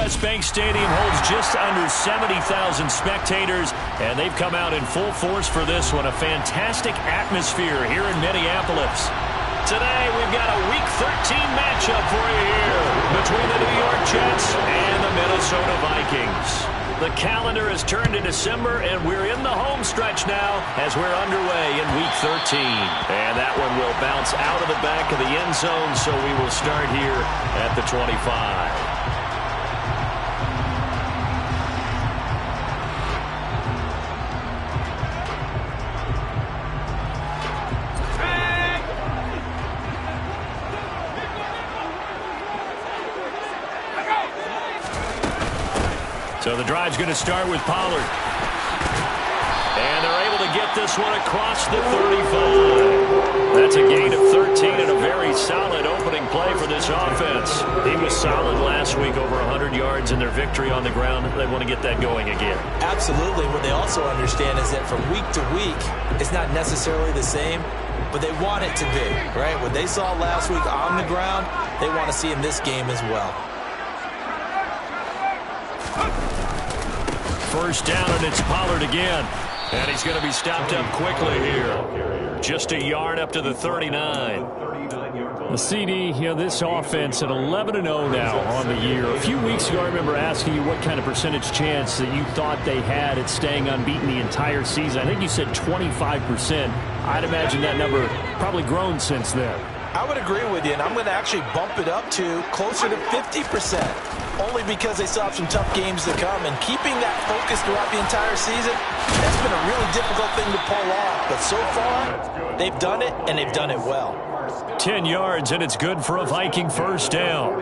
U.S. Bank Stadium holds just under 70,000 spectators, and they've come out in full force for this one. A fantastic atmosphere here in Minneapolis. Today, we've got a Week 13 matchup for you here between the New York Jets and the Minnesota Vikings. The calendar has turned to December, and we're in the home stretch now as we're underway in Week 13. And that one will bounce out of the back of the end zone, so we will start here at the 25. So the drive's going to start with Pollard. And they're able to get this one across the 35. That's a gain of 13 and a very solid opening play for this offense. He was solid last week, over 100 yards in their victory on the ground. They want to get that going again. Absolutely. What they also understand is that from week to week, it's not necessarily the same, but they want it to be, right? What they saw last week on the ground, they want to see in this game as well. First down, and it's Pollard again. And he's going to be stopped up quickly here. Just a yard up to the 39. The CD, this offense at 11-0 now on the year. A few weeks ago, I remember asking you what kind of percentage chance that you thought they had at staying unbeaten the entire season. I think you said 25%. I'd imagine that number probably grown since then. I would agree with you, and I'm going to actually bump it up to closer to 50%. Only because they still have some tough games to come, and keeping that focus throughout the entire season, that's been a really difficult thing to pull off. But so far, they've done it, and they've done it well. 10 yards, and it's good for a Viking first down.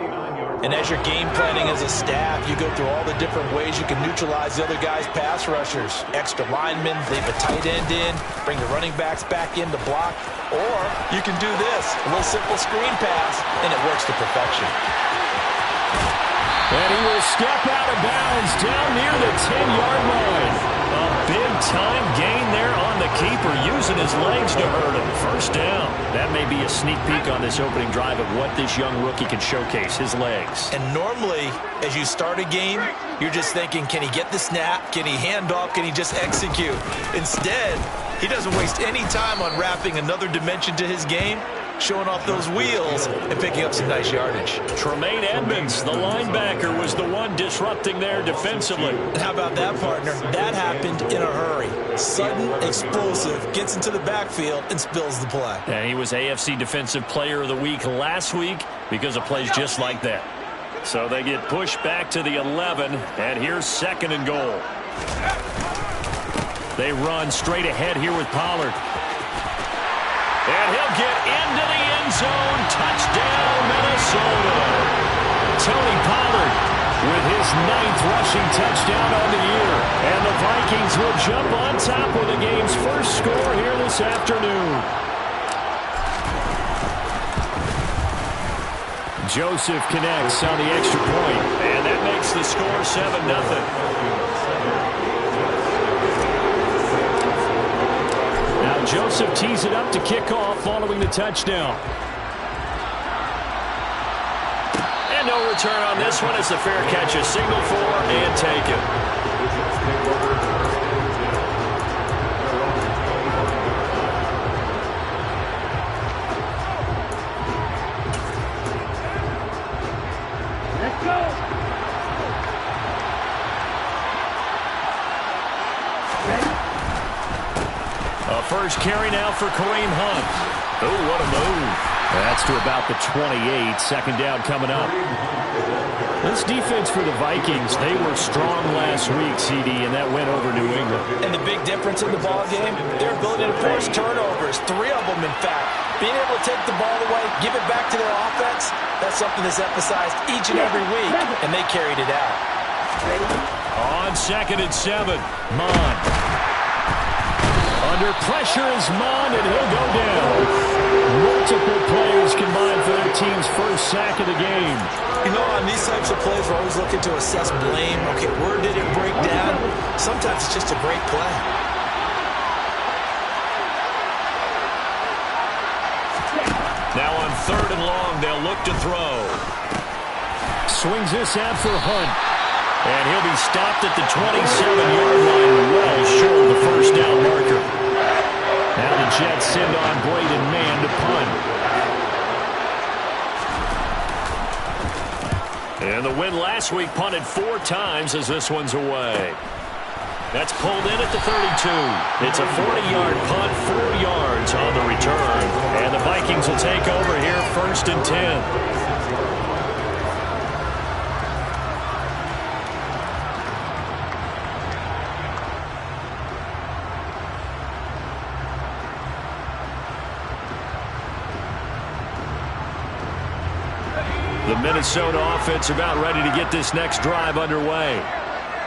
And as you're game planning as a staff, you go through all the different ways you can neutralize the other guy's pass rushers. Extra linemen, leave a tight end in, bring the running backs back in to block. Or you can do this, a little simple screen pass, and it works to perfection. And he will step out of bounds down near the 10-yard line. A big-time gain there on the keeper, using his legs to hurt him. First down. That may be a sneak peek on this opening drive of what this young rookie can showcase, his legs. And normally, as you start a game, you're just thinking, can he get the snap? Can he hand off? Can he just execute? Instead, he doesn't waste any time on wrapping another dimension to his game, showing off those wheels and picking up some nice yardage. Tremaine Edmonds, the linebacker, was the one disrupting there defensively. And how about that, partner? That happened in a hurry. Sudden, explosive, gets into the backfield and spills the play. And he was AFC Defensive Player of the Week last week because of plays just like that. So they get pushed back to the 11, and here's second and goal. They run straight ahead here with Pollard. And he'll get into the end zone. Touchdown, Minnesota. Tony Pollard with his 9th rushing touchdown on the year. And the Vikings will jump on top with the game's first score here this afternoon. Joseph connects on the extra point. And that makes the score 7-0. Joseph tees it up to kick off following the touchdown. And no return on this one as the fair catch is signaled for and taken. Let's go. First carry now for Kareem Hunt. Oh, what a move. That's to about the 28. Second down coming up. This defense for the Vikings, they were strong last week, CD, and that went over New England. And the big difference in the ball game, their ability to force turnovers, 3 of them, in fact. Being able to take the ball away, give it back to their offense, that's something that's emphasized each and every week, and they carried it out. On 2nd and 7, Mond. Under pressure is Mond, and he'll go down. Multiple players combined for their team's first sack of the game. You know, on these types of plays, we're always looking to assess blame. Okay, where did it break down? Sometimes it's just a great play. Now on 3rd and long, they'll look to throw. Swings this out for Hunt. And he'll be stopped at the 27-yard line, well short of the first down marker. Now the Jets send on Braden Mann to punt. And the win last week punted 4 times as this one's away. That's pulled in at the 32. It's a 40-yard punt, 4 yards on the return. And the Vikings will take over here, 1st and 10. The Minnesota offense about ready to get this next drive underway.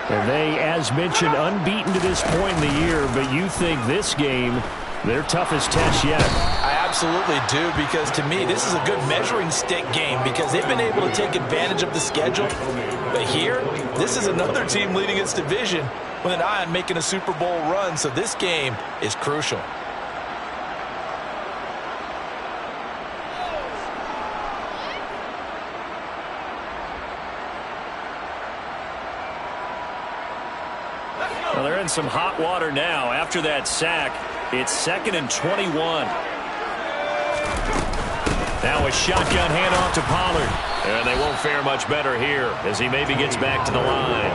And they, as mentioned, unbeaten to this point in the year, but you think this game, their toughest test yet? I absolutely do, because to me, this is a good measuring stick game because they've been able to take advantage of the schedule. But here, this is another team leading its division with an eye on making a Super Bowl run, so this game is crucial. Well, they're in some hot water now. After that sack, it's 2nd and 21. Now a shotgun handoff to Pollard. And they won't fare much better here as he maybe gets back to the line.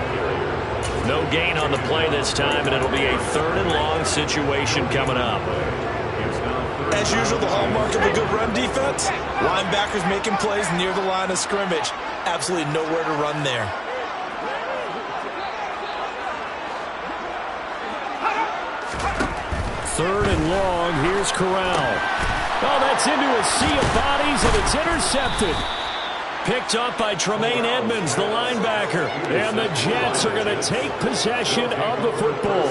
No gain on the play this time, and it'll be a 3rd and long situation coming up. As usual, the hallmark of a good run defense, linebackers making plays near the line of scrimmage. Absolutely nowhere to run there. 3rd and long. Here's Corral. Oh, that's into a sea of bodies, and it's intercepted. Picked up by Tremaine Edmonds, the linebacker. And the Jets are going to take possession of the football.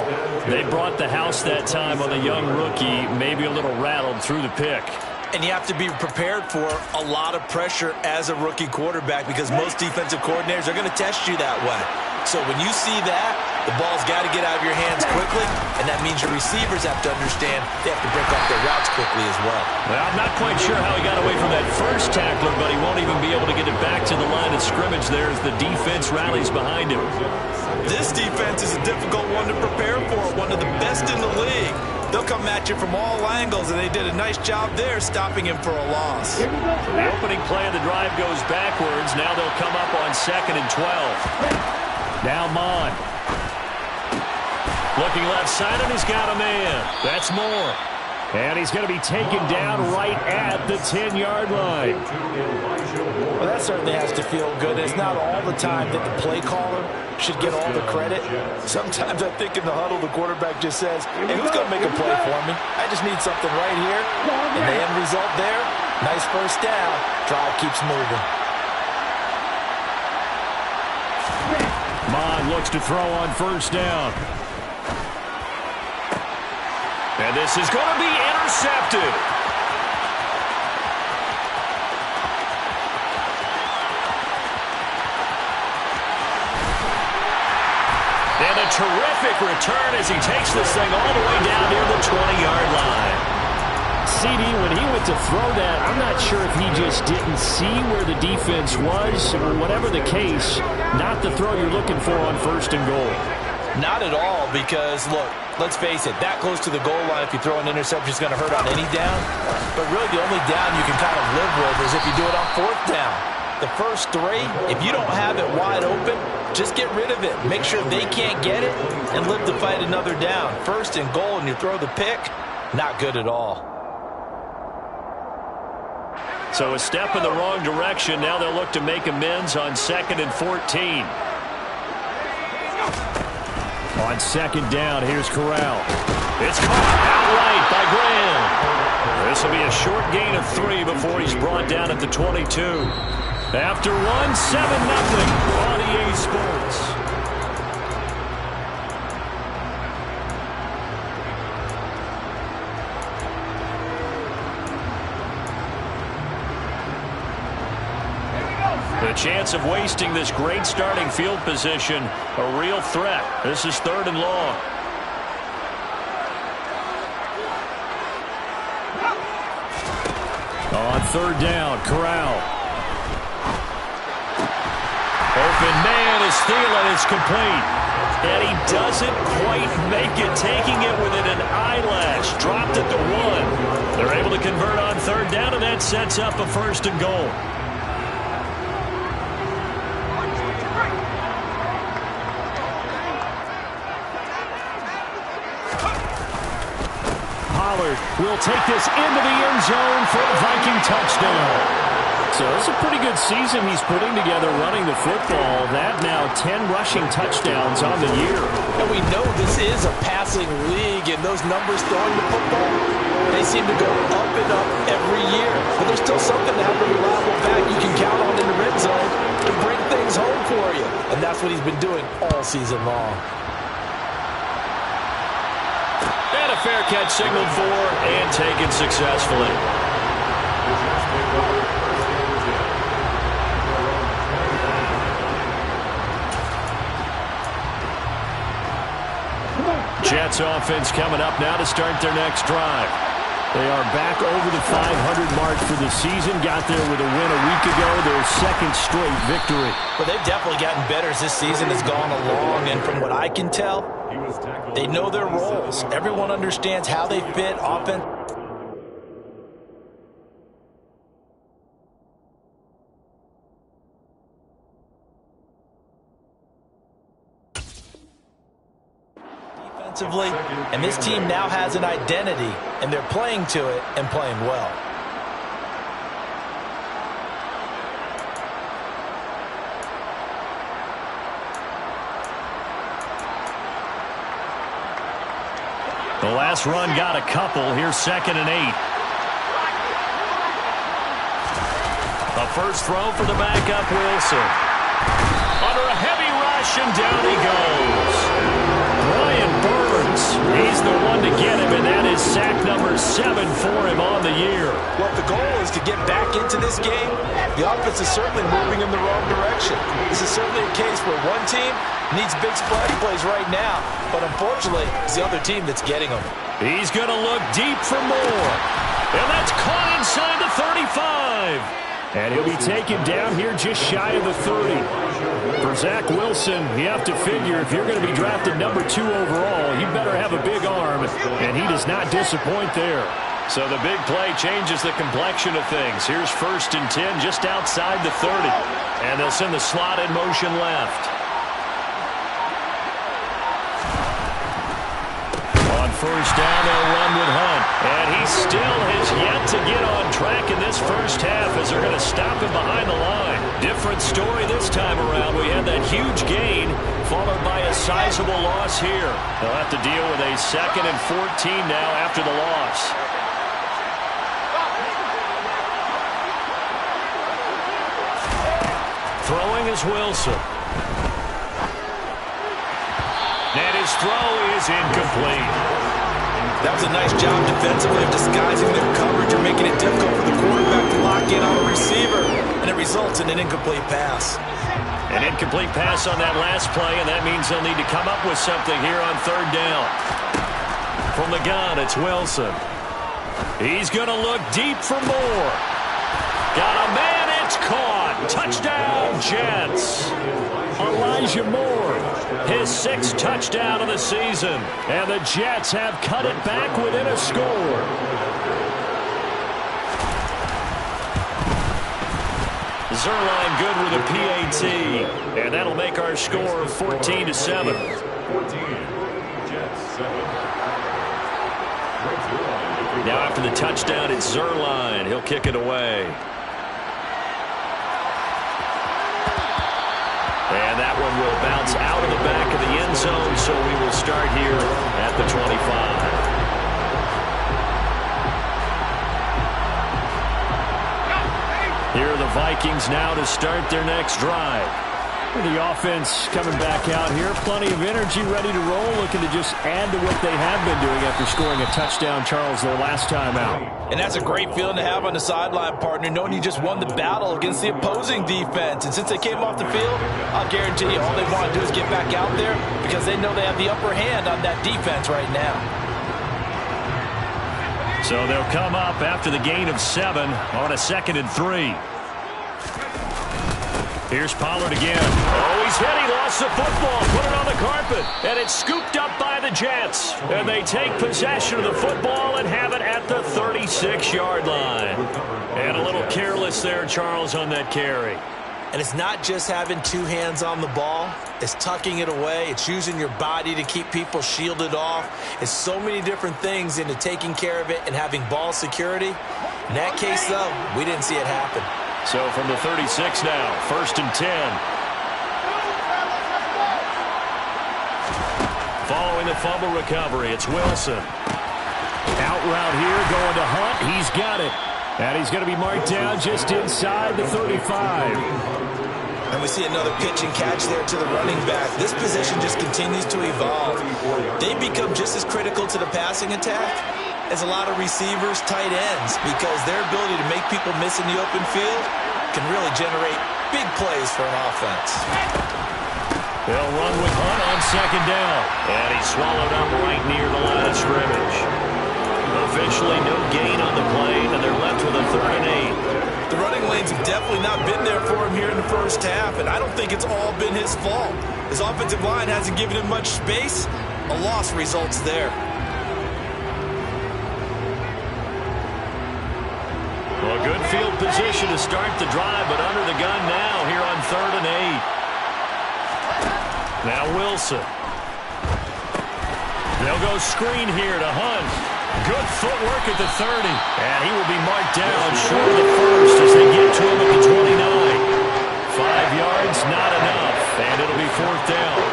They brought the house that time on the young rookie, maybe a little rattled through the pick. And you have to be prepared for a lot of pressure as a rookie quarterback because most defensive coordinators are going to test you that way. So when you see that, the ball's got to get out of your hands quickly, and that means your receivers have to understand they have to break off their routes quickly as well. Well, I'm not quite sure how he got away from that first tackler, but he won't even be able to get it back to the line of scrimmage there as the defense rallies behind him. This defense is a difficult one to prepare for, one of the best in the league. They'll come at you from all angles, and they did a nice job there stopping him for a loss. So the opening play of the drive goes backwards. Now they'll come up on 2nd and 12. Now Mon. Looking left side, and he's got a man. That's Moore. And he's going to be taken down right at the 10-yard line. Well, that certainly has to feel good. It's not all the time that the play caller should get all the credit. Sometimes I think in the huddle, the quarterback just says, hey, who's going to make a play for me? I just need something right here. And the end result there, nice first down. Drive keeps moving. Mon looks to throw on 1st down. And this is going to be intercepted. And a terrific return as he takes this thing all the way down near the 20-yard line. CD, when he went to throw that, I'm not sure if he just didn't see where the defense was, or whatever the case, not the throw you're looking for on 1st and goal. Not at all, because, look, let's face it, that close to the goal line, if you throw an interception, is going to hurt on any down. But really, the only down you can kind of live with is if you do it on 4th down. The first 3, if you don't have it wide open, just get rid of it. Make sure they can't get it and live to fight another down. 1st and goal, and you throw the pick, not good at all. So a step in the wrong direction. Now they'll look to make amends on 2nd and 14. On 2nd down, here's Corral. It's caught outright by Graham. This will be a short gain of 3 before he's brought down at the 22. After 1, 7-0 on EA Sports. The chance of wasting this great starting field position, a real threat. This is 3rd and long. On 3rd down, Corral. Open man steal, and it's complete. And he doesn't quite make it, taking it within an eyelash. Dropped it to 1. They're able to convert on third down, and that sets up a 1st and goal. Pollard will take this into the end zone for a Viking touchdown. So it's a pretty good season he's putting together running the football. That now 10 rushing touchdowns on the year. And we know this is a passing league, and those numbers throwing the football, they seem to go up and up every year. But there's still something to have a reliable back you can count on in the red zone to bring things home for you. And that's what he's been doing all season long. And a fair catch signaled for and taken successfully. Jets offense coming up now to start their next drive. They are back over the 500 mark for the season. Got there with a win a week ago, their 2nd straight victory. But they've definitely gotten better as this season has gone along, and from what I can tell, they know their roles. Everyone understands how they fit offense. And this team now has an identity, and they're playing to it and playing well. The last run got a couple. Here's 2nd and 8. A first throw for the backup, Wilson. Under a heavy rush, and down he goes. Brian Burns, he's the one to get him, and that is sack number 7 for him on the year. Well, if the goal is to get back into this game, the offense is certainly moving in the wrong direction. This is certainly a case where one team needs big splash plays right now, but unfortunately, it's the other team that's getting them. He's going to look deep for more, and that's caught inside the 35. And he'll be taken down here just shy of the 30. For Zach Wilson, you have to figure if you're going to be drafted number 2 overall, you better have a big arm, and he does not disappoint there. So the big play changes the complexion of things. Here's 1st and 10 just outside the 30. And they'll send the slot in motion left. On 1st down, they'll run with Hunt. And he still has yet to get on track in this first half as they're going to stop him behind the line. Different story this time around. We had that huge gain followed by a sizable loss here. They'll have to deal with a 2nd and 14 now after the loss. Throwing is Wilson. And his throw is incomplete. That was a nice job defensively of disguising their coverage or making it difficult for the quarterback to lock in on a receiver, and it results in an incomplete pass. An incomplete pass on that last play, and that means they'll need to come up with something here on 3rd down. From the gun, it's Wilson. He's going to look deep for more. Got a man, it's caught. Touchdown, Jets. Elijah Moore, his 6th touchdown of the season. And the Jets have cut it back within a score. Zerline good with a PAT. And that'll make our score 14-7. Now after the touchdown, it's Zerline. He'll kick it away. And that one will bounce out of the back of the end zone, so we will start here at the 25. Here are the Vikings now to start their next drive. The offense coming back out here. Plenty of energy, ready to roll, looking to just add to what they have been doing after scoring a touchdown, Charles, their last time out. And that's a great feeling to have on the sideline, partner, knowing you just won the battle against the opposing defense. And since they came off the field, I'll guarantee you all they want to do is get back out there because they know they have the upper hand on that defense right now. So they'll come up after the gain of 7 on a 2nd and 3. Here's Pollard again. Oh, he's hit. He lost the football. Put it on the carpet. And it's scooped up by the Jets. And they take possession of the football and have it at the 36-yard line. And a little careless there, Charles, on that carry. And it's not just having two hands on the ball. It's tucking it away. It's using your body to keep people shielded off. It's so many different things into taking care of it and having ball security. In that case, though, we didn't see it happen. So from the 36 now, 1st and 10. Following the fumble recovery, it's Wilson. Out route here, going to Hunt. He's got it. And he's going to be marked down just inside the 35. And we see another pitch and catch there to the running back. This position just continues to evolve. They become just as critical to the passing attack as a lot of receivers, tight ends, because their ability to make people miss in the open field can really generate big plays for an offense. They'll run with Hunt on 2nd down. And he's swallowed up right near the line of scrimmage. Officially no gain on the play, and they're left with a 3rd and 8. The running lanes have definitely not been there for him here in the first half, and I don't think it's all been his fault. His offensive line hasn't given him much space. A loss results there. Well, good field position to start the drive, but under the gun now here on 3rd and 8. Now Wilson. They'll go screen here to Hunt. Good footwork at the 30. And he will be marked down short of the 1st as they get to him at the 29. 5 yards, not enough. And it'll be 4th down.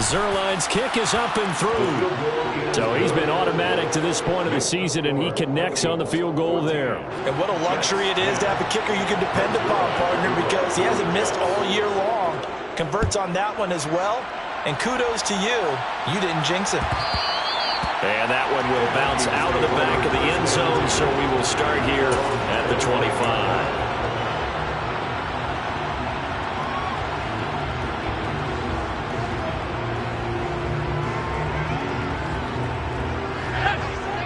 Zerline's kick is up and through. So he's been automatic to this point of the season, and he connects on the field goal there. And what a luxury it is to have a kicker you can depend upon, partner, because he hasn't missed all year long. Converts on that one as well, and kudos to you. You didn't jinx him. And that one will bounce out of the back of the end zone, so we will start here at the 25.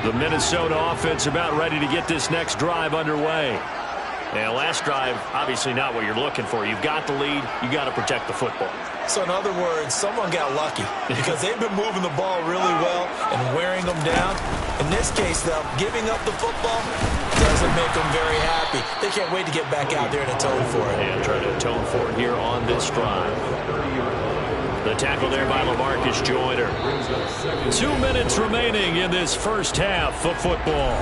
The Minnesota offense about ready to get this next drive underway. Now, last drive, obviously not what you're looking for. You've got the lead. You got to protect the football. So, in other words, someone got lucky because they've been moving the ball really well and wearing them down. In this case, though, giving up the football doesn't make them very happy. They can't wait to get back out there and atone for it. And try to atone for it here on this drive. The tackle there by LaMarcus Joyner. 2 minutes remaining in this first half of football.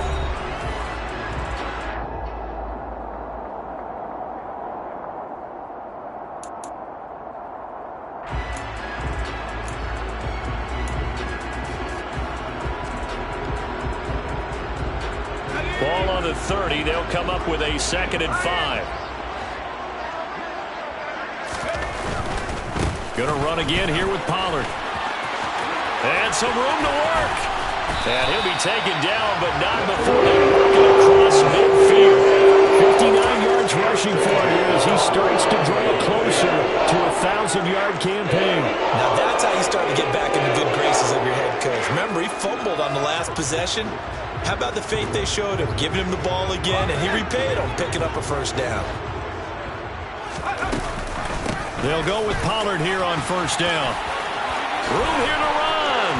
Ball on the 30. They'll come up with a 2nd and 5. Going to run again here with Pollard. And some room to work. And he'll be taken down, but not before they work it across midfield. 59 yards rushing for him as he starts to draw closer to a 1,000-yard campaign. Now that's how you start to get back in the good graces of your head coach. Remember, he fumbled on the last possession. How about the faith they showed him, giving him the ball again, and he repaid him, picking up a 1st down. They'll go with Pollard here on 1st down. Room here to run.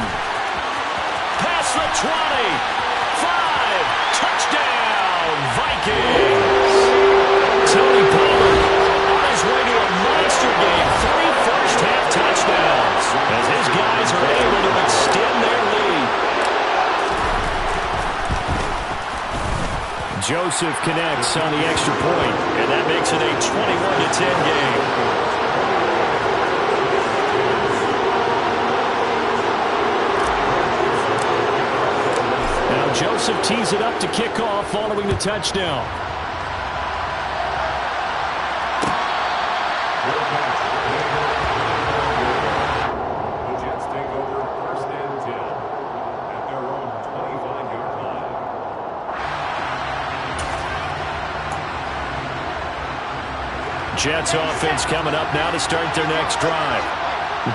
Past the 20. 5. Touchdown, Vikings. Tony Pollard on his way to a monster game. 3 first-half touchdowns as his guys are able to extend their lead. Joseph connects on the extra point, and that makes it a 21-10 game. Joseph tees it up to kick off following the touchdown. The Jets take over 1st and 10 at their own 25-yard line. Jets offense coming up now to start their next drive.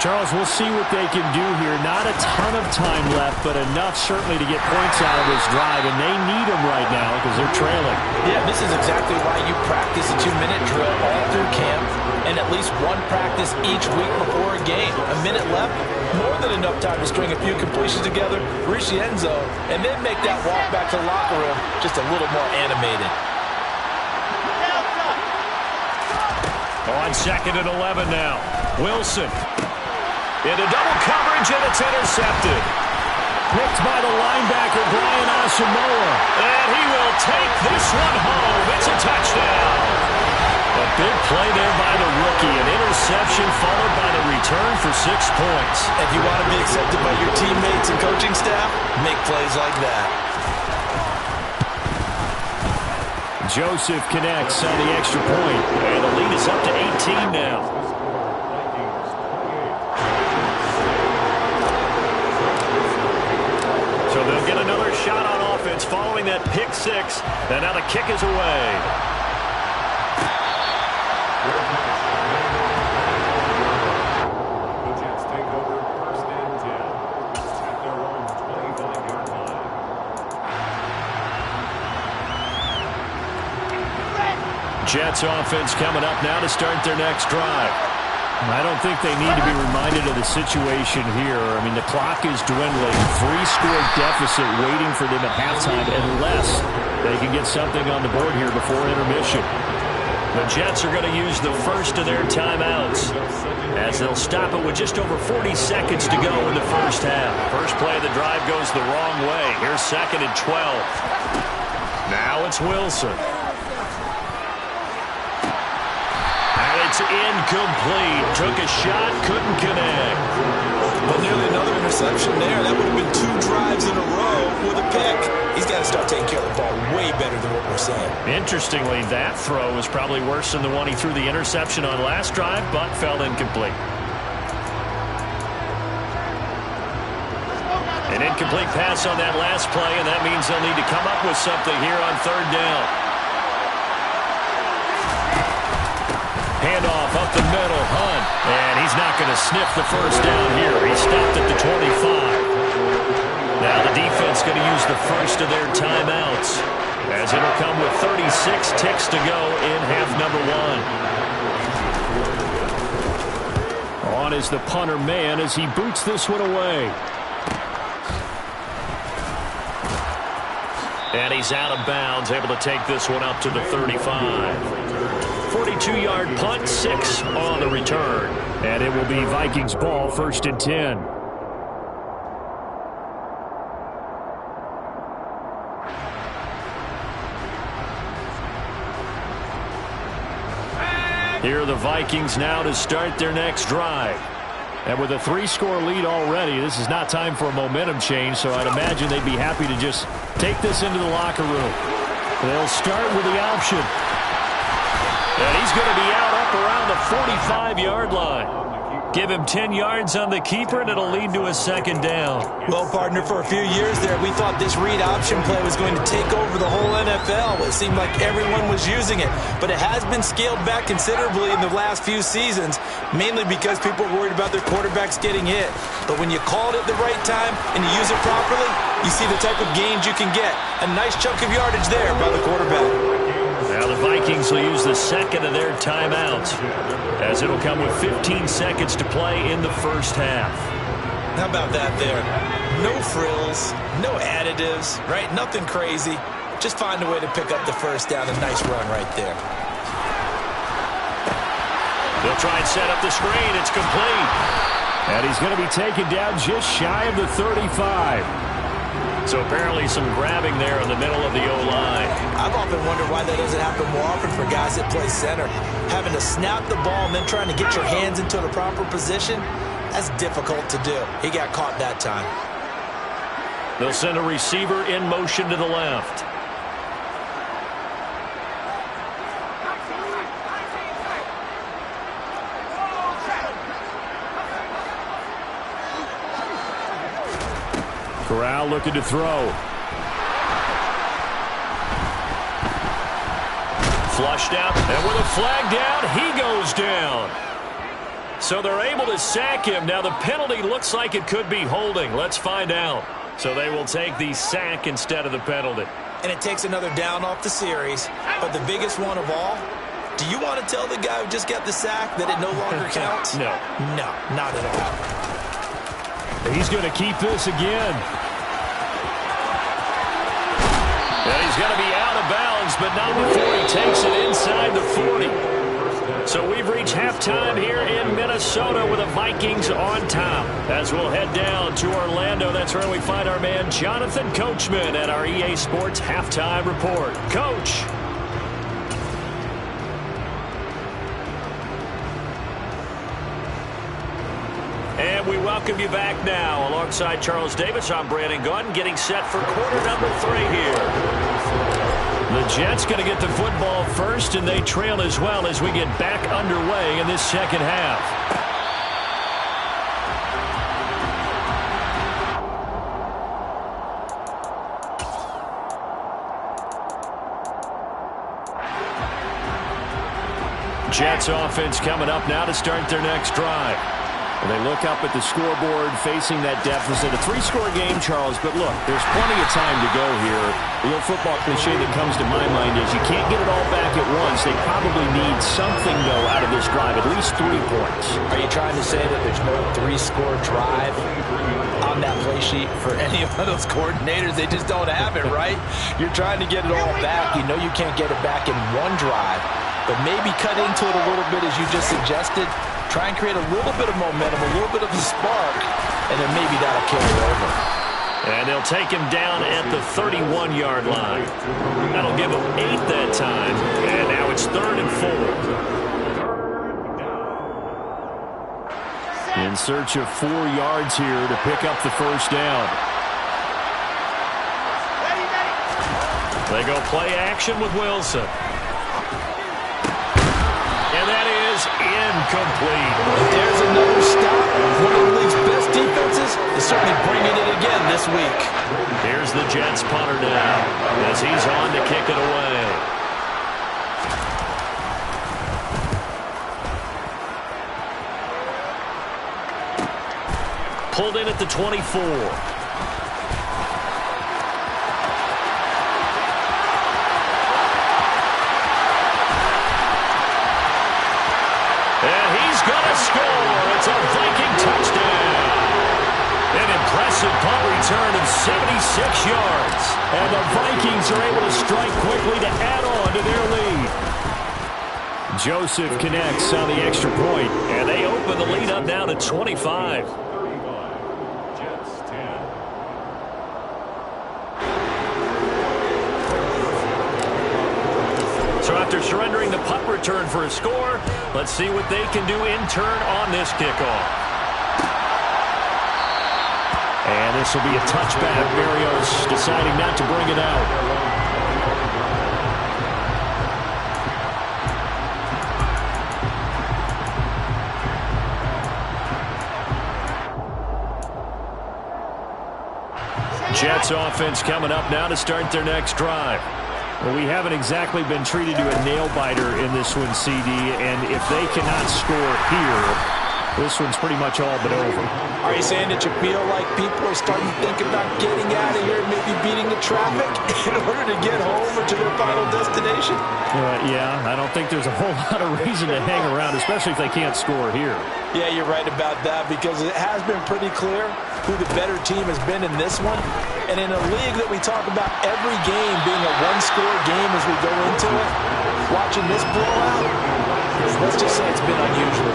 Charles, we'll see what they can do here. Not a ton of time left, but enough certainly to get points out of this drive, and they need them right now because they're trailing. Yeah, this is exactly why you practice a 2-minute drill all through camp and at least one practice each week before a game. A minute left, more than enough time to string a few completions together, reach the end zone, and then make that walk back to the locker room just a little more animated. On 2nd and 11 now. Wilson. Into double coverage, and it's intercepted. Picked by the linebacker, Brian Asamoah. And he will take this one home. It's a touchdown. A big play there by the rookie. An interception followed by the return for 6 points. If you want to be accepted by your teammates and coaching staff, make plays like that. Joseph connects on the extra point. And the lead is up to 18 now. So they'll get another shot on offense following that pick 6. And now the kick is away. The Jets take over 1st and 10 at their own 25-yard line. Jets offense coming up now to start their next drive. I don't think they need to be reminded of the situation here. I mean, the clock is dwindling. 3-score deficit waiting for them at halftime unless they can get something on the board here before intermission. The Jets are going to use the first of their timeouts as they'll stop it with just over 40 seconds to go in the first half. First play of the drive goes the wrong way. Here's 2nd and 12. Now it's Wilson. It's incomplete. Took a shot, couldn't connect. But nearly another interception there. That would have been 2 drives in a row with a pick. He's got to start taking care of the ball way better than what we're saying. Interestingly, that throw was probably worse than the one he threw the interception on last drive, but fell incomplete. An incomplete pass on that last play, and that means they'll need to come up with something here on 3rd down. Handoff up the middle, Hunt. And he's not going to sniff the first down here. He stopped at the 25. Now the defense going to use the first of their timeouts, as it'll come with 36 ticks to go in half number 1. On is the punter man as he boots this one away. And he's out of bounds, able to take this one up to the 35. 42-yard punt, 6 on the return. And it will be Vikings ball, 1st and 10. Here are the Vikings now to start their next drive. And with a 3-score lead already, this is not time for a momentum change, so I'd imagine they'd be happy to just take this into the locker room. They'll start with the option. And he's going to be out up around the 45-yard line. Give him 10 yards on the keeper, and it'll lead to a 2nd down. Well, partner, for a few years there, we thought this read option play was going to take over the whole NFL. It seemed like everyone was using it, but it has been scaled back considerably in the last few seasons, mainly because people are worried about their quarterbacks getting hit. But when you call it at the right time and you use it properly, you see the type of gains you can get. A nice chunk of yardage there by the quarterback. Now the Vikings will use the 2nd of their timeouts, as it'll come with 15 seconds to play in the first half. How about that there? No frills, no additives, right? Nothing crazy. Just find a way to pick up the first down. A nice run right there. They'll try and set up the screen. It's complete. And he's going to be taken down just shy of the 35. So apparently some grabbing there in the middle of the O-line. I've often wondered why that doesn't happen more often for guys that play center. Having to snap the ball and then trying to get your hands into the proper position, that's difficult to do. He got caught that time. They'll send a receiver in motion to the left. Corral looking to throw. Flushed out, and with a flag down, he goes down. So they're able to sack him. Now the penalty looks like it could be holding. Let's find out. So they will take the sack instead of the penalty. And it takes another down off the series. But the biggest one of all, do you want to tell the guy who just got the sack that it no longer counts? No. No, not at all. He's going to keep this again. And he's going to be out of bounds, but not before he takes it inside the 40. So we've reached halftime here in Minnesota with the Vikings on top. As we'll head down to Orlando, that's where we find our man Jonathan Coachman at our EA Sports Halftime Report. Coach. And we welcome you back now. Alongside Charles Davis, I'm Brandon Gunn, getting set for quarter number 3 here. The Jets going to get the football first, and they trail as well as we get back underway in this second half. Jets offense coming up now to start their next drive. Well, they look up at the scoreboard facing that deficit. A 3-score game, Charles, but look, there's plenty of time to go here. The old football cliche that comes to my mind is you can't get it all back at once. They probably need something, though, out of this drive, at least 3 points. Are you trying to say that there's no 3-score drive on that play sheet for any of those coordinators? They just don't have it, right? You're trying to get it all back. You know you can't get it back in one drive, but maybe cut into it a little bit as you just suggested. Try and create a little bit of momentum, a little bit of a spark, and then maybe that'll carry over. And they'll take him down at the 31-yard line. That'll give him 8 that time. And now it's 3rd and 4. In search of 4 yards here to pick up the first down. They go play action with Wilson. And that is incomplete. There's another stop. One of the league's best defenses is certainly bringing it again this week. Here's the Jets punter now as he's on to kick it away. Pulled in at the 24. Score. It's a Viking touchdown. An impressive punt return of 76 yards. And the Vikings are able to strike quickly to add on to their lead. Joseph connects on the extra point. And they open the lead up now to 25. Jets 10. So after surrendering the punt return for a score, let's see what they can do in turn on this kickoff. And this will be a touchback. Berrios deciding not to bring it out. Jets offense coming up now to start their next drive. Well, we haven't exactly been treated to a nail-biter in this one, CD, and if they cannot score here, this one's pretty much all but over. Are you saying that you feel like people are starting to think about getting out of here and maybe beating the traffic in order to get home or to their final destination? Yeah, I don't think there's a whole lot of reason to hang around, especially if they can't score here. Yeah, you're right about that because it has been pretty clear who the better team has been in this one. And in a league that we talk about every game being a one-score game as we go into it, watching this blowout, let's just say it's been unusual.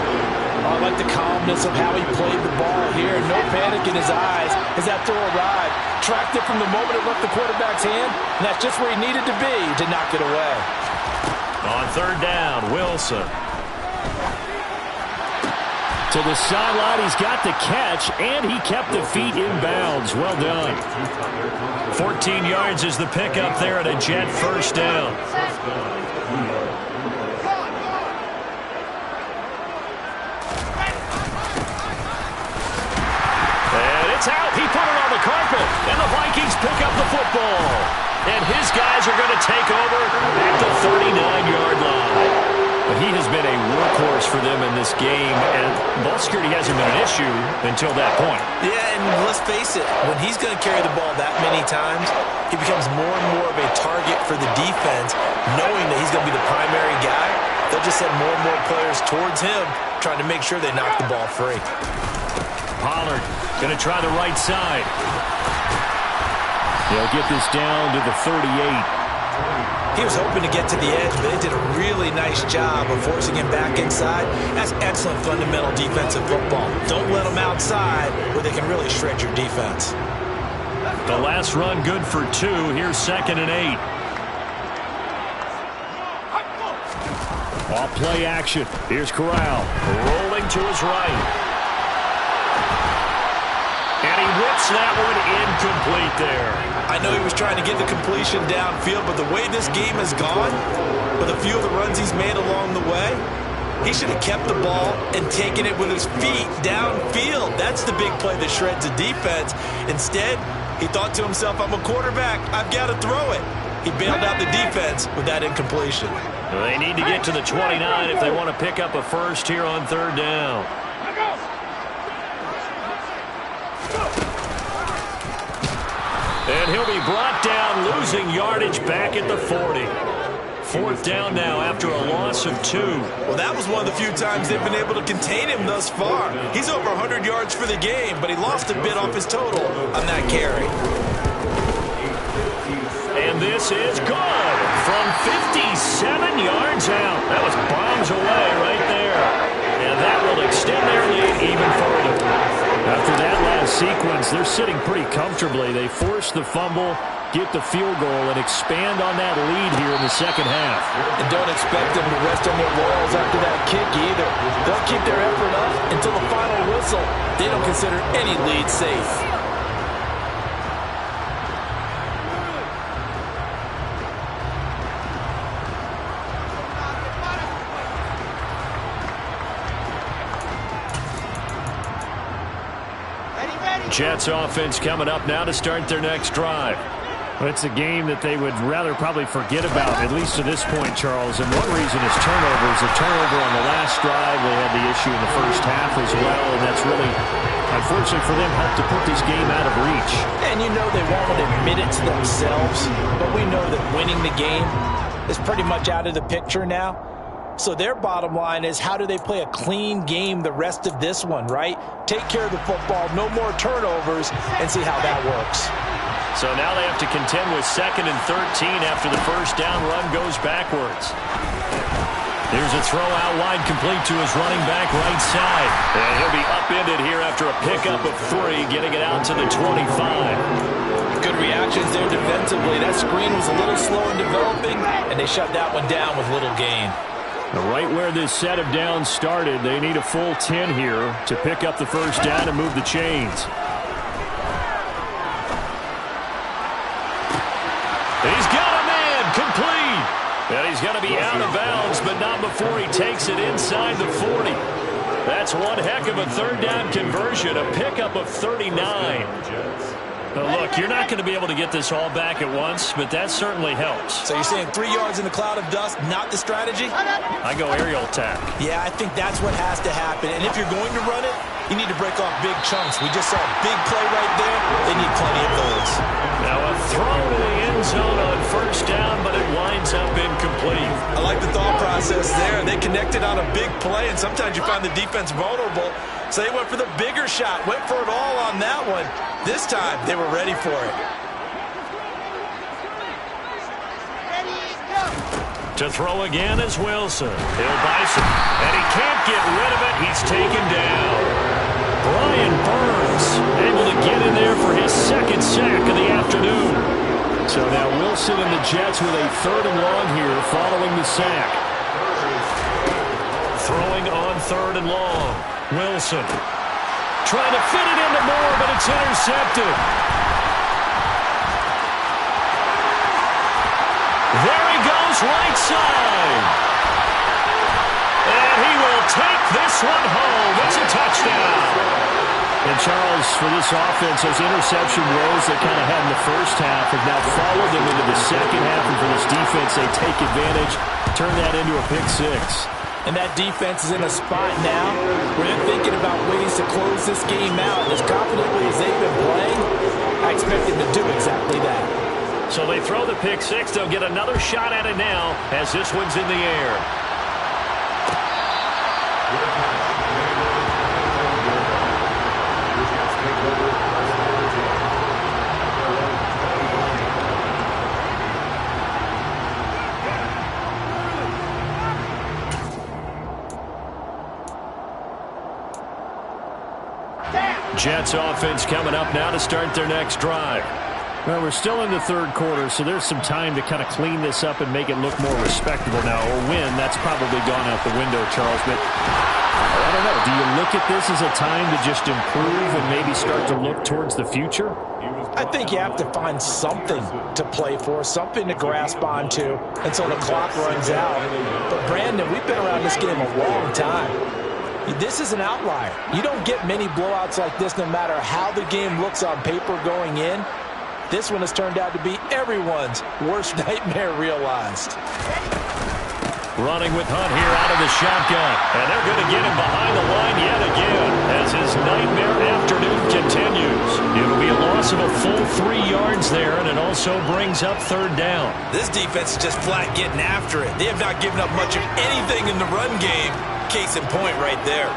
I like the calmness of how he played the ball here. No panic in his eyes as that throw arrived. Tracked it from the moment it left the quarterback's hand, and that's just where he needed to be to knock it away. On 3rd down, Wilson. To the sideline, he's got the catch, and he kept the feet in bounds. Well done. 14 yards is the pickup there at a Jet first down. And it's out. He put it on the carpet, and the Vikings pick up the football. And his guys are going to take over at the 39-yard line. But he has been a workhorse for them in this game, and ball security hasn't been an issue until that point. Yeah, and let's face it, when he's going to carry the ball that many times, he becomes more and more of a target for the defense, knowing that he's going to be the primary guy. They'll just send more and more players towards him, trying to make sure they knock the ball free. Pollard going to try the right side. They'll get this down to the 38. He was hoping to get to the edge, but they did a really nice job of forcing him back inside. That's excellent fundamental defensive football. Don't let them outside where they can really shred your defense. The last run good for 2. Here's 2nd and 8. Off play action. Here's Corral. Rolling to his right. And he whips that one incomplete there. I know he was trying to get the completion downfield, but the way this game has gone, with a few of the runs he's made along the way, he should have kept the ball and taken it with his feet downfield. That's the big play that shreds a defense. Instead, he thought to himself, I'm a quarterback, I've got to throw it. He bailed out the defense with that incompletion. They need to get to the 29 if they want to pick up a first here on 3rd down. And he'll be brought down, losing yardage back at the 40. 4th down now after a loss of 2. Well, that was one of the few times they've been able to contain him thus far. He's over 100 yards for the game, but he lost a bit off his total on that carry. And this is good from 57 yards out. That was bombs away right there. And that will extend their lead even further. After that last sequence, they're sitting pretty comfortably. They force the fumble, get the field goal, and expand on that lead here in the 2nd half. And don't expect them to rest on their laurels after that kick either. They'll keep their effort up until the final whistle. They don't consider any lead safe. Jets offense coming up now to start their next drive. Well, it's a game that they would rather probably forget about, at least to this point, Charles. And one reason is turnovers. A turnover on the last drive. They had the issue in the first half as well, and that's really, unfortunately for them, helped to put this game out of reach. And you know they won't admit it to themselves, but we know that winning the game is pretty much out of the picture now. So their bottom line is, how do they play a clean game the rest of this one, right? Take care of the football, no more turnovers, and see how that works. So now they have to contend with 2nd and 13 after the first down run goes backwards. Here's a throw out wide, complete to his running back right side. And he'll be upended here after a pickup of 3, getting it out to the 25. Good reactions there defensively. That screen was a little slow in developing, and they shut that one down with little gain. Right where this set of downs started, they need a full 10 here to pick up the first down and move the chains. He's got a man, complete. And he's going to be out of bounds, but not before he takes it inside the 40. That's one heck of a 3rd down conversion, a pickup of 39. Look, you're not going to be able to get this all back at once, but that certainly helps. So you're saying 3 yards in the cloud of dust, not the strategy? I go aerial attack. Yeah, I think that's what has to happen. And if you're going to run it, you need to break off big chunks. We just saw a big play right there. They need plenty of those. Now a throw to the end zone on 1st down, but it winds up incomplete. I like the thought process there. They connected on a big play, and sometimes you find the defense vulnerable. So they went for the bigger shot, went for it all on that one. This time, they were ready for it. To throw again is Wilson. He'll Bison, and he can't get rid of it. He's taken down. Brian Burns able to get in there for his 2nd sack of the afternoon. So now Wilson and the Jets with a 3rd and long here following the sack. Throwing on 3rd and long. Wilson trying to fit it into Moore, but it's intercepted. There he goes, right side. And he will take this one home. It's a touchdown. And Charles, for this offense, those interception woes they kind of had in the first half have now followed them into the second half. And for this defense, they take advantage, turn that into a pick 6. And that defense is in a spot now where they're thinking about ways to close this game out. As confidently as they've been playing, I expect them to do exactly that. So they throw the pick six. They'll get another shot at it now as this one's in the air. Jets offense coming up now to start their next drive. Well, we're still in the third quarter, so there's some time to kind of clean this up and make it look more respectable now. Or win, that's probably gone out the window, Charles. But I don't know. Do you look at this as a time to just improve and maybe start to look towards the future? I think you have to find something to play for, something to grasp onto until the clock runs out. But, Brandon, we've been around this game a long time. This is an outlier. You don't get many blowouts like this no matter how the game looks on paper going in. This one has turned out to be everyone's worst nightmare realized. Running with Hunt here out of the shotgun. And they're going to get him behind the line yet again as his nightmare afternoon continues. It'll be a loss of a full 3 yards there, and it also brings up third down. This defense is just flat getting after it. They have not given up much of anything in the run game. Case in point right there.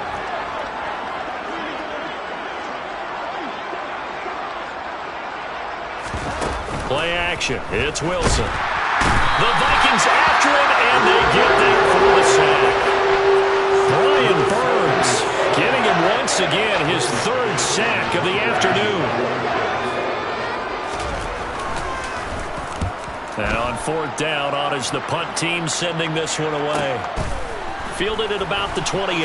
Play action. It's Wilson. The Vikings after him, and they get there for the sack. Brian Burns getting him once again, his third sack of the afternoon. And on fourth down, on is the punt team sending this one away. Fielded at about the 28.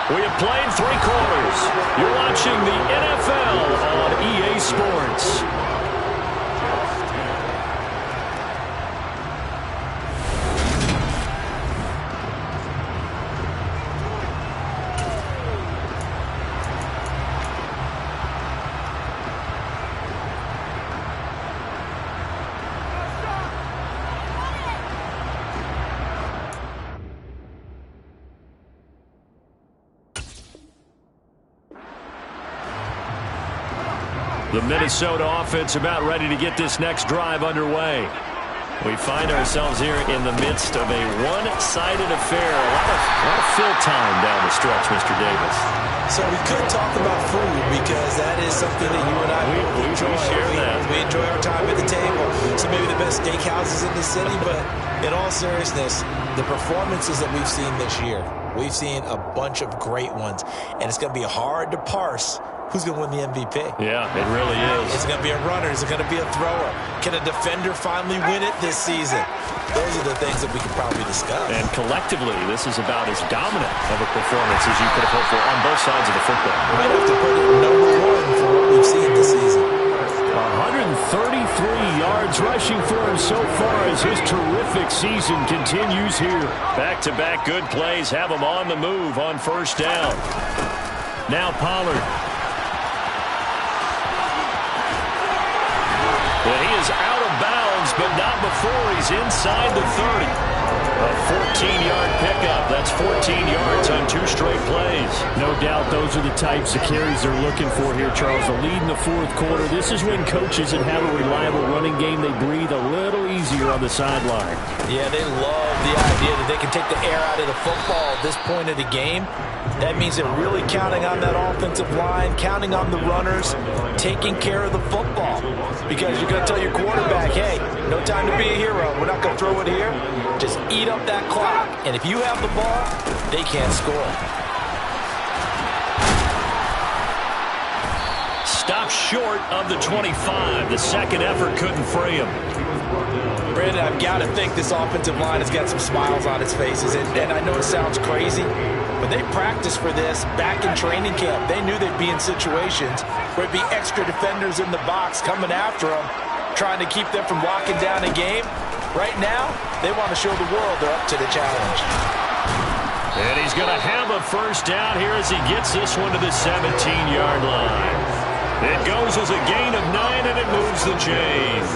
We have played 3 quarters. You're watching the NFL on EA Sports. The Minnesota offense about ready to get this next drive underway. We find ourselves here in the midst of a one-sided affair. A lot of fill time down the stretch, Mr. Davis. So we could talk about food because that is something that you and I we share that. We enjoy our time at the table. So maybe the best steakhouses in the city, but in all seriousness, the performances that we've seen this year, we've seen a bunch of great ones, and it's going to be hard to parse who's going to win the MVP. Yeah, it really is. Is it going to be a runner? Is it going to be a thrower? Can a defender finally win it this season? Those are the things that we can probably discuss. And collectively, this is about as dominant of a performance as you could have hoped for on both sides of the football. Might have to put it number 1 for what we've seen this season. 133 yards rushing for him so far as his terrific season continues here. Back-to-back good plays have him on the move on first down. Now Pollard. But he is out of bounds, but not before he's inside the 30. A 14-yard pickup. That's 14 yards on 2 straight plays. No doubt those are the types of carries they're looking for here, Charles. The lead in the fourth quarter. This is when coaches that have a reliable running game, they breathe a little easier on the sideline. Yeah, they love the idea that they can take the air out of the football at this point of the game. That means they're really counting on that offensive line, counting on the runners, taking care of the football. Because you're going to tell your quarterback, hey, no time to be a hero. We're not going to throw it here. Just eat up that clock. And if you have the ball, they can't score. Stopped short of the 25. The second effort couldn't free him. Brandon, I've got to think this offensive line has got some smiles on its faces. And I know it sounds crazy, but they practiced for this back in training camp. They knew they'd be in situations where it'd be extra defenders in the box coming after them, trying to keep them from locking down a game. Right now, they want to show the world they're up to the challenge. And he's going to have a first down here as he gets this one to the 17-yard line. It goes as a gain of 9, and it moves the chains.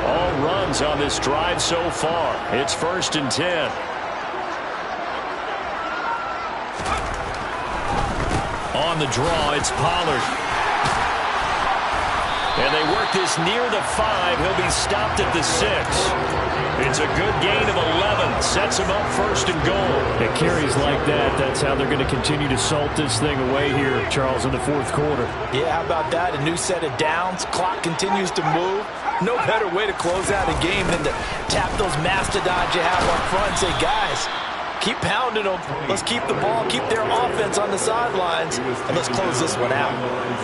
All runs on this drive so far. It's 1st and 10. On the draw, it's Pollard. And they work this near the 5. He'll be stopped at the 6. It's a good gain of 11. Sets him up 1st and goal. It carries like that. That's how they're going to continue to salt this thing away here, Charles, in the 4th quarter. Yeah, how about that? A new set of downs. Clock continues to move. No better way to close out a game than to tap those mastodons you have up front and say, guys, keep pounding them. Let's keep the ball, keep their offense on the sidelines, and let's close this one out.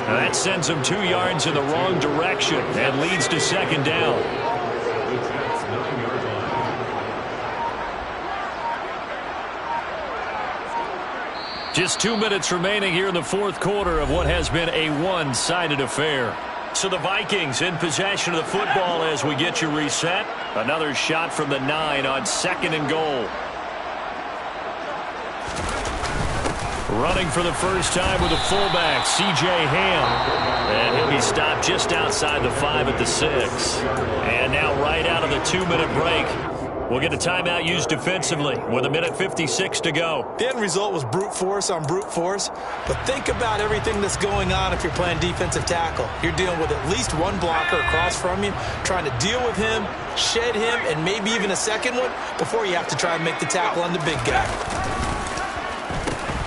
Now that sends them 2 yards in the wrong direction and leads to 2nd down. The Jets 9-yard line. Just 2 minutes remaining here in the 4th quarter of what has been a one-sided affair. So the Vikings in possession of the football as we get you reset. Another shot from the 9 on 2nd and goal. Running for the first time with a fullback, C.J. Ham. And he'll be stopped just outside the 5 at the 6. And now right out of the 2-minute break, we'll get a timeout used defensively with 1:56 to go. The end result was brute force on brute force. But think about everything that's going on if you're playing defensive tackle. You're dealing with at least one blocker across from you, trying to deal with him, shed him, and maybe even a second one before you have to try and make the tackle on the big guy.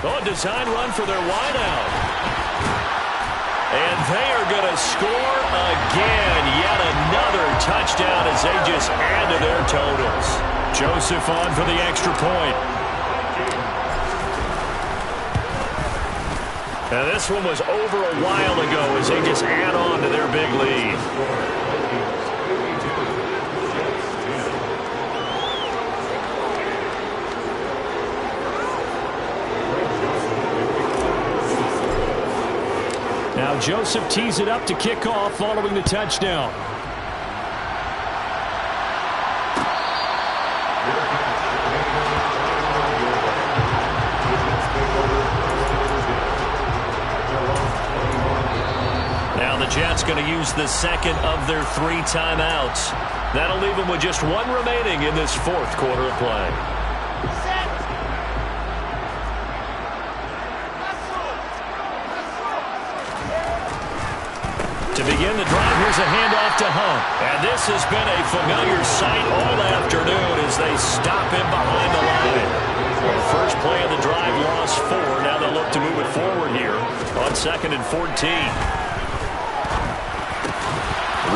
Oh, design run for their wideout. And they are going to score again. Yet another touchdown as they just add to their totals. Joseph on for the extra point. Now this one was over a while ago as they just add on to their big lead. Now Joseph tees it up to kick off following the touchdown. Now the Jets going to use the 2nd of their 3 timeouts. That'll leave them with just 1 remaining in this 4th quarter of play. To begin the drive, here's a handoff to Hunt. And this has been a familiar sight all afternoon as they stop him behind the line. Well, the first play of the drive lost 4. Now they'll look to move it forward here on 2nd and 14.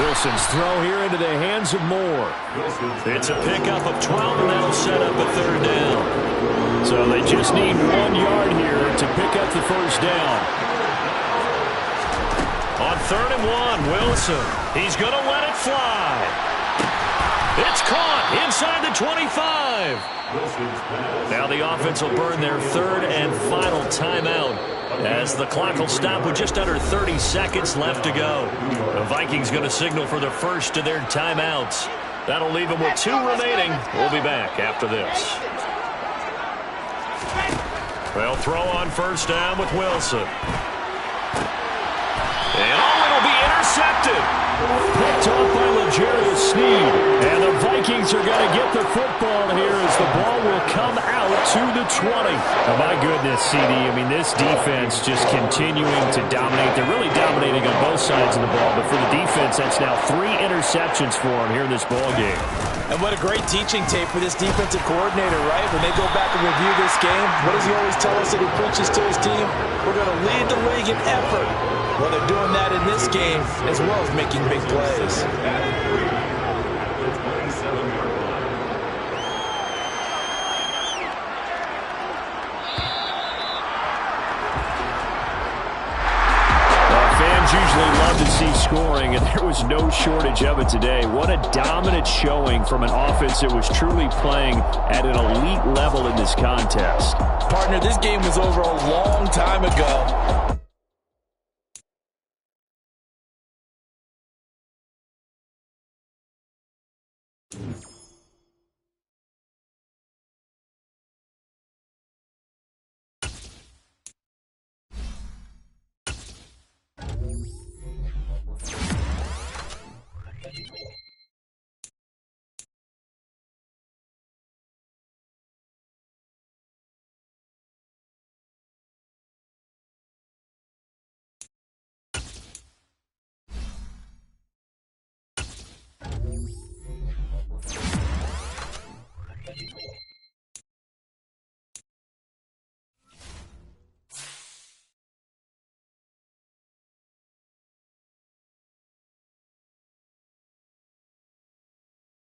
Wilson's throw here into the hands of Moore. It's a pickup of 12, and that'll set up a 3rd down. So they just need 1 yard here to pick up the 1st down. On 3rd and 1, Wilson. He's going to let it fly. It's caught inside the 25. Now the offense will burn their 3rd and final timeout as the clock will stop with just under 30 seconds left to go. The Vikings going to signal for the first of their timeouts. That'll leave them with 2 remaining. We'll be back after this. They'll throw on 1st down with Wilson. And it'll be intercepted. Picked off by L'Jarius Sneed. And the Vikings are going to get the football here as the ball will come out to the 20. Oh, my goodness, CD. I mean, this defense just continuing to dominate. They're really dominating on both sides of the ball. But for the defense, that's now 3 interceptions for them here in this ball game. And what a great teaching tape for this defensive coordinator, right? When they go back and review this game, what does he always tell us that he preaches to his team? We're going to lead the league in effort. Well, they're doing that in this game as well as making big plays. Fans usually love to see scoring, and there was no shortage of it today. What a dominant showing from an offense that was truly playing at an elite level in this contest. Partner, this game was over a long time ago.